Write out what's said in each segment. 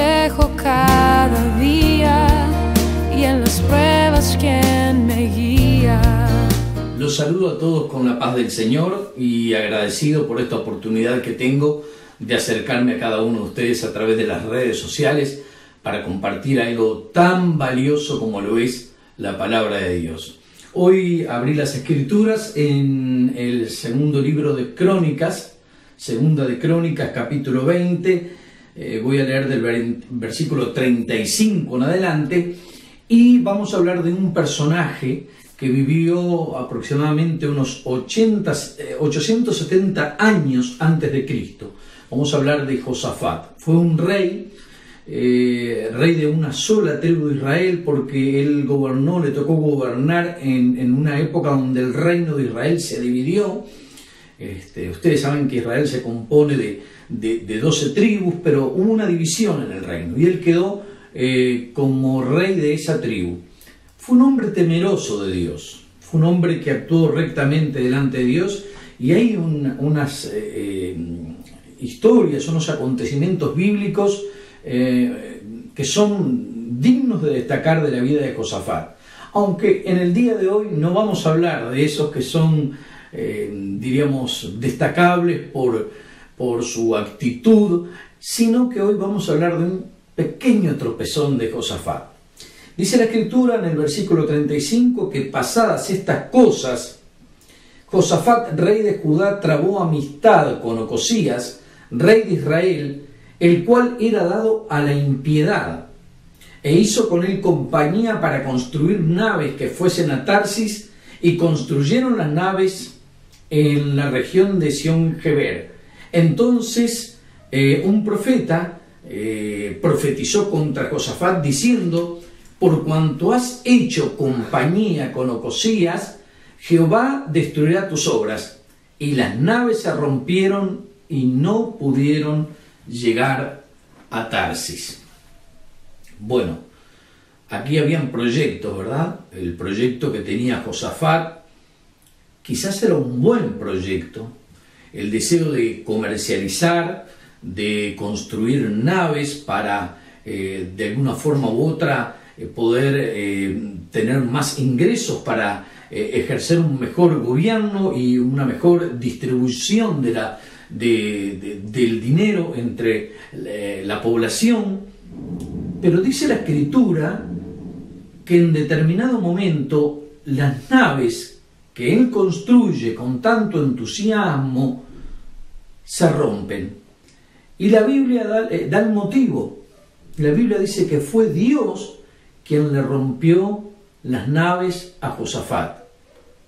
consejo cada día y en las pruebas quien me guía. Los saludo a todos con la paz del Señor y agradecido por esta oportunidad que tengo de acercarme a cada uno de ustedes a través de las redes sociales para compartir algo tan valioso como lo es la palabra de Dios. Hoy abrí las Escrituras en el segundo libro de Crónicas, segunda de Crónicas, capítulo 20. Voy a leer del versículo 35 en adelante y vamos a hablar de un personaje que vivió aproximadamente unos 870 años antes de Cristo. Vamos a hablar de Josafat. Fue un rey de una sola tribu de Israel, porque él le tocó gobernar en una época donde el reino de Israel se dividió. Ustedes saben que Israel se compone de 12 tribus, pero hubo una división en el reino y él quedó como rey de esa tribu. Fue un hombre temeroso de Dios, fue un hombre que actuó rectamente delante de Dios, y hay unas historias, unos acontecimientos bíblicos que son dignos de destacar de la vida de Josafat. Aunque en el día de hoy no vamos a hablar de esos que son, diríamos, destacables por su actitud, sino que hoy vamos a hablar de un pequeño tropezón de Josafat. Dice la Escritura en el versículo 35 que pasadas estas cosas, Josafat, rey de Judá, trabó amistad con Ocosías, rey de Israel, el cual era dado a la impiedad, e hizo con él compañía para construir naves que fuesen a Tarsis, y construyeron las naves en la región de Sión-Geber. Entonces un profeta profetizó contra Josafat diciendo: por cuanto has hecho compañía con Ocosías, Jehová destruirá tus obras. Y las naves se rompieron y no pudieron llegar a Tarsis. Bueno, aquí habían proyectos, ¿verdad? El proyecto que tenía Josafat quizás era un buen proyecto. El deseo de comercializar, de construir naves para de alguna forma u otra poder tener más ingresos para ejercer un mejor gobierno y una mejor distribución del dinero entre la población. Pero dice la Escritura que en determinado momento las naves que él construye con tanto entusiasmo se rompen. Y la Biblia da el motivo. La Biblia dice que fue Dios quien le rompió las naves a Josafat.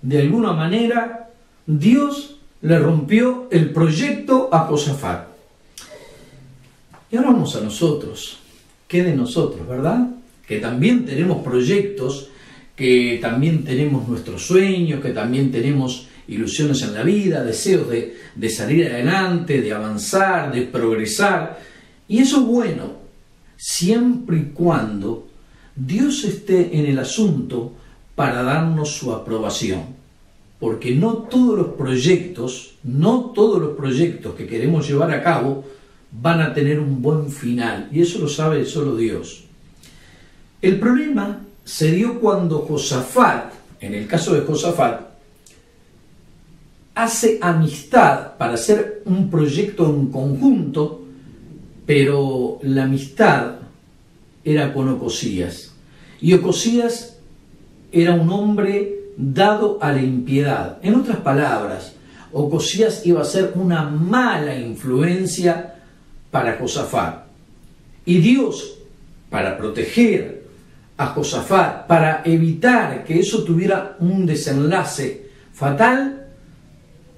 De alguna manera, Dios le rompió el proyecto a Josafat. Y ahora vamos a nosotros. ¿Qué de nosotros, verdad? Que también tenemos proyectos, que también tenemos nuestros sueños, que también tenemos ilusiones en la vida, deseos de salir adelante, de avanzar, de progresar. Y eso es bueno, siempre y cuando Dios esté en el asunto para darnos su aprobación. Porque no todos los proyectos que queremos llevar a cabo van a tener un buen final, y eso lo sabe solo Dios. El problema se dio cuando Josafat, en el caso de Josafat, hace amistad para hacer un proyecto en conjunto, pero la amistad era con Ocosías, y Ocosías era un hombre dado a la impiedad. En otras palabras, Ocosías iba a ser una mala influencia para Josafat. Y Dios, para proteger a Josafat, para evitar que eso tuviera un desenlace fatal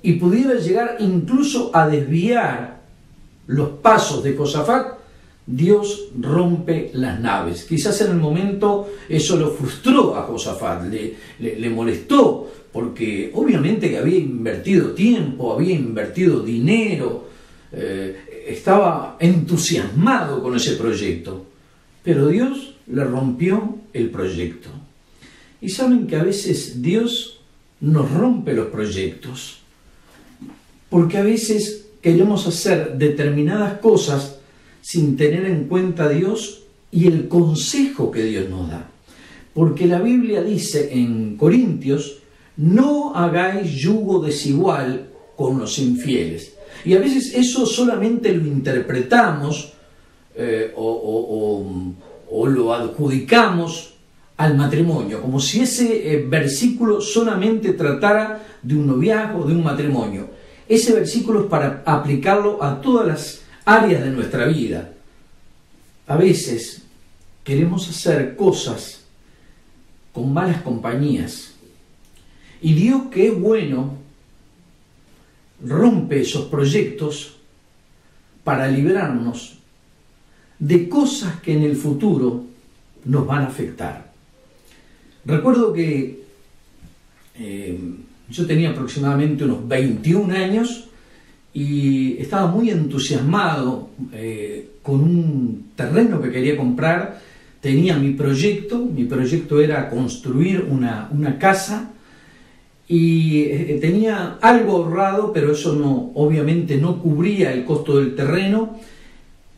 y pudiera llegar incluso a desviar los pasos de Josafat, Dios rompe las naves. Quizás en el momento eso lo frustró a Josafat, le molestó, porque obviamente que había invertido tiempo, había invertido dinero, estaba entusiasmado con ese proyecto, pero Dios le rompió el proyecto. Y saben que a veces Dios nos rompe los proyectos, porque a veces queremos hacer determinadas cosas sin tener en cuenta a Dios y el consejo que Dios nos da. Porque la Biblia dice en Corintios, no hagáis yugo desigual con los infieles. Y a veces eso solamente lo interpretamos o lo adjudicamos al matrimonio, como si ese versículo solamente tratara de un noviazgo, de un matrimonio. Ese versículo es para aplicarlo a todas las áreas de nuestra vida. A veces queremos hacer cosas con malas compañías. Y Dios, que es bueno, rompe esos proyectos para librarnos de cosas que en el futuro nos van a afectar. Recuerdo que yo tenía aproximadamente unos 21 años y estaba muy entusiasmado con un terreno que quería comprar. Tenía mi proyecto era construir una casa y tenía algo ahorrado, pero eso obviamente no cubría el costo del terreno.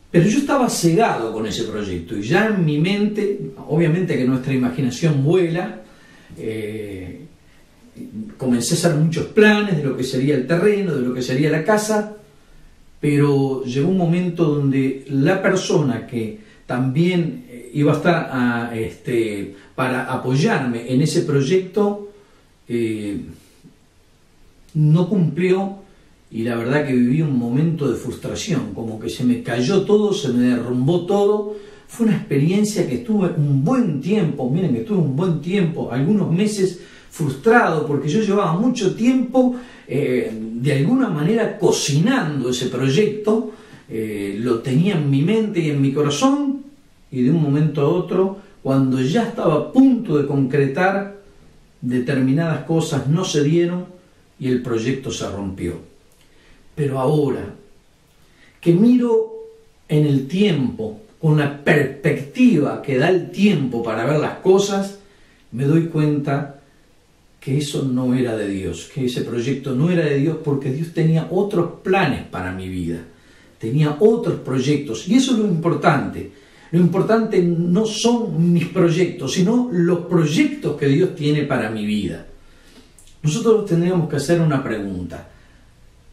Pero yo estaba cegado con ese proyecto y ya en mi mente, obviamente que nuestra imaginación vuela, comencé a hacer muchos planes de lo que sería el terreno, de lo que sería la casa, pero llegó un momento donde la persona que también iba a estar para apoyarme en ese proyecto no cumplió. Y la verdad que viví un momento de frustración, como que se me cayó todo, se me derrumbó todo. Fue una experiencia que estuve un buen tiempo, miren que estuve un buen tiempo, algunos meses frustrado, porque yo llevaba mucho tiempo de alguna manera cocinando ese proyecto, lo tenía en mi mente y en mi corazón, y de un momento a otro, cuando ya estaba a punto de concretar, determinadas cosas no se dieron y el proyecto se rompió. Pero ahora que miro en el tiempo, con la perspectiva que da el tiempo para ver las cosas, me doy cuenta que eso no era de Dios, que ese proyecto no era de Dios, porque Dios tenía otros planes para mi vida, tenía otros proyectos, y eso es lo importante. Lo importante no son mis proyectos, sino los proyectos que Dios tiene para mi vida. Nosotros tendríamos que hacer una pregunta.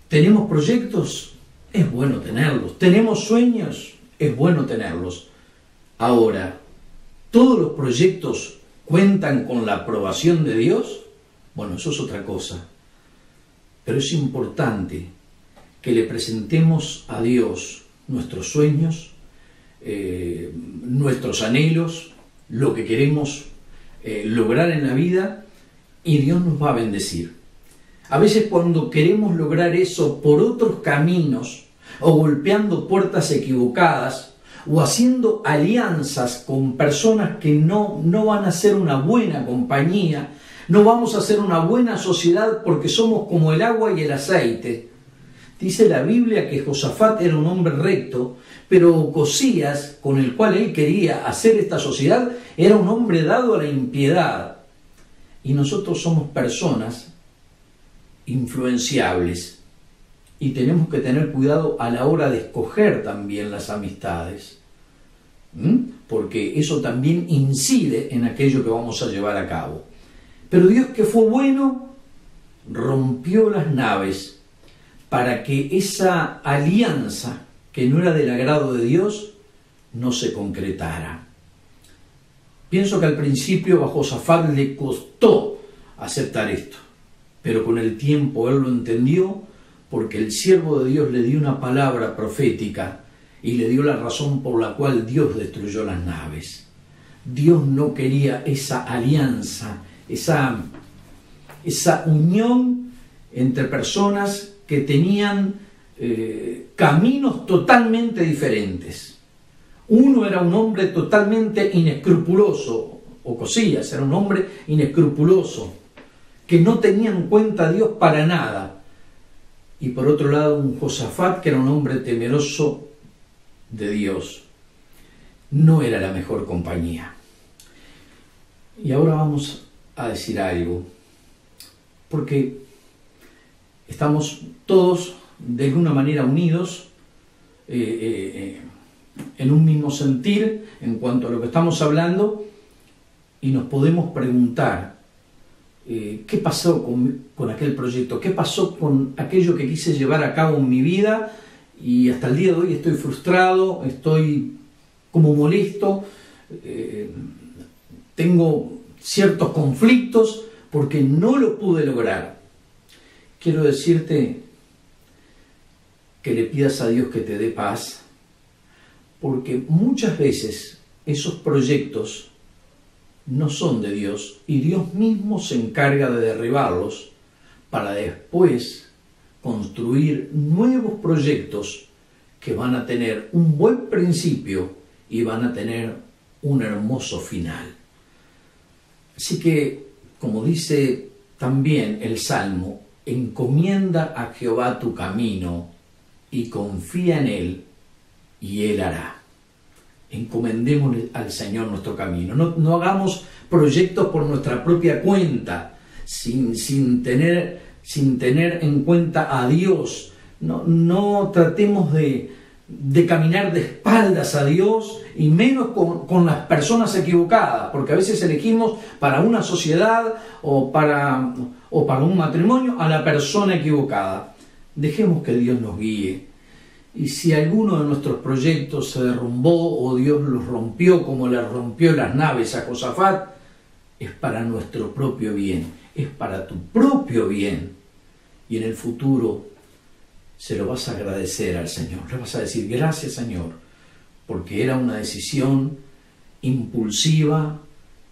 ¿Tenemos proyectos? Es bueno tenerlos. ¿Tenemos sueños? Es bueno tenerlos. Ahora, ¿todos los proyectos cuentan con la aprobación de Dios? Bueno, eso es otra cosa. Pero es importante que le presentemos a Dios nuestros sueños, nuestros anhelos, lo que queremos lograr en la vida, y Dios nos va a bendecir. A veces cuando queremos lograr eso por otros caminos, o golpeando puertas equivocadas, o haciendo alianzas con personas que no van a ser una buena compañía, no vamos a ser una buena sociedad porque somos como el agua y el aceite. Dice la Biblia que Josafat era un hombre recto, pero Ocosías, con el cual él quería hacer esta sociedad, era un hombre dado a la impiedad. Y nosotros somos personas influenciables y tenemos que tener cuidado a la hora de escoger también las amistades, porque eso también incide en aquello que vamos a llevar a cabo. Pero Dios, que fue bueno, rompió las naves para que esa alianza que no era del agrado de Dios no se concretara. Pienso que al principio a Josafat le costó aceptar esto, pero con el tiempo él lo entendió, porque el siervo de Dios le dio una palabra profética y le dio la razón por la cual Dios destruyó las naves. Dios no quería esa alianza, esa unión entre personas que tenían caminos totalmente diferentes. Uno era un hombre totalmente inescrupuloso, Ocosías era un hombre inescrupuloso, que no tenía en cuenta a Dios para nada. Y por otro lado, un Josafat, que era un hombre temeroso de Dios. No era la mejor compañía. Y ahora vamos a decir algo, porque estamos todos de alguna manera unidos en un mismo sentir en cuanto a lo que estamos hablando y nos podemos preguntar qué pasó con aquel proyecto, qué pasó con aquello que quise llevar a cabo en mi vida y hasta el día de hoy estoy frustrado, estoy como molesto, tengo ciertos conflictos porque no lo pude lograr. Quiero decirte que le pidas a Dios que te dé paz, porque muchas veces esos proyectos no son de Dios y Dios mismo se encarga de derribarlos para después construir nuevos proyectos que van a tener un buen principio y van a tener un hermoso final. Así que, como dice también el Salmo, encomienda a Jehová tu camino y confía en Él y Él hará. Encomendemos al Señor nuestro camino. No hagamos proyectos por nuestra propia cuenta, sin tener en cuenta a Dios. No tratemos de caminar de espaldas a Dios y menos con las personas equivocadas, porque a veces elegimos para una sociedad o para un matrimonio a la persona equivocada. Dejemos que Dios nos guíe. Y si alguno de nuestros proyectos se derrumbó o Dios los rompió como le rompió las naves a Josafat, es para nuestro propio bien, es para tu propio bien. Y en el futuro se lo vas a agradecer al Señor, le vas a decir gracias Señor, porque era una decisión impulsiva,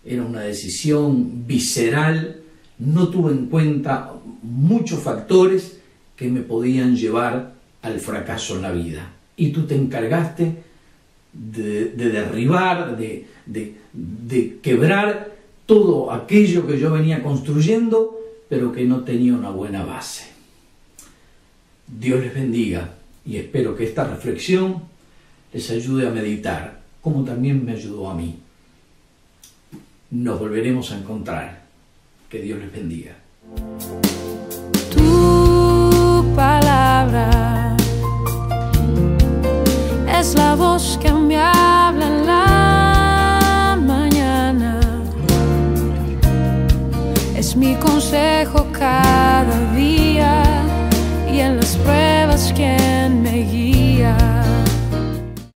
era una decisión visceral, no tuve en cuenta muchos factores que me podían llevar al fracaso en la vida. Y tú te encargaste de derribar, de quebrar todo aquello que yo venía construyendo, pero que no tenía una buena base. Dios les bendiga y espero que esta reflexión les ayude a meditar, como también me ayudó a mí. Nos volveremos a encontrar. Que Dios les bendiga. Tu palabra es la voz que me habla en la mañana, es mi consejo cada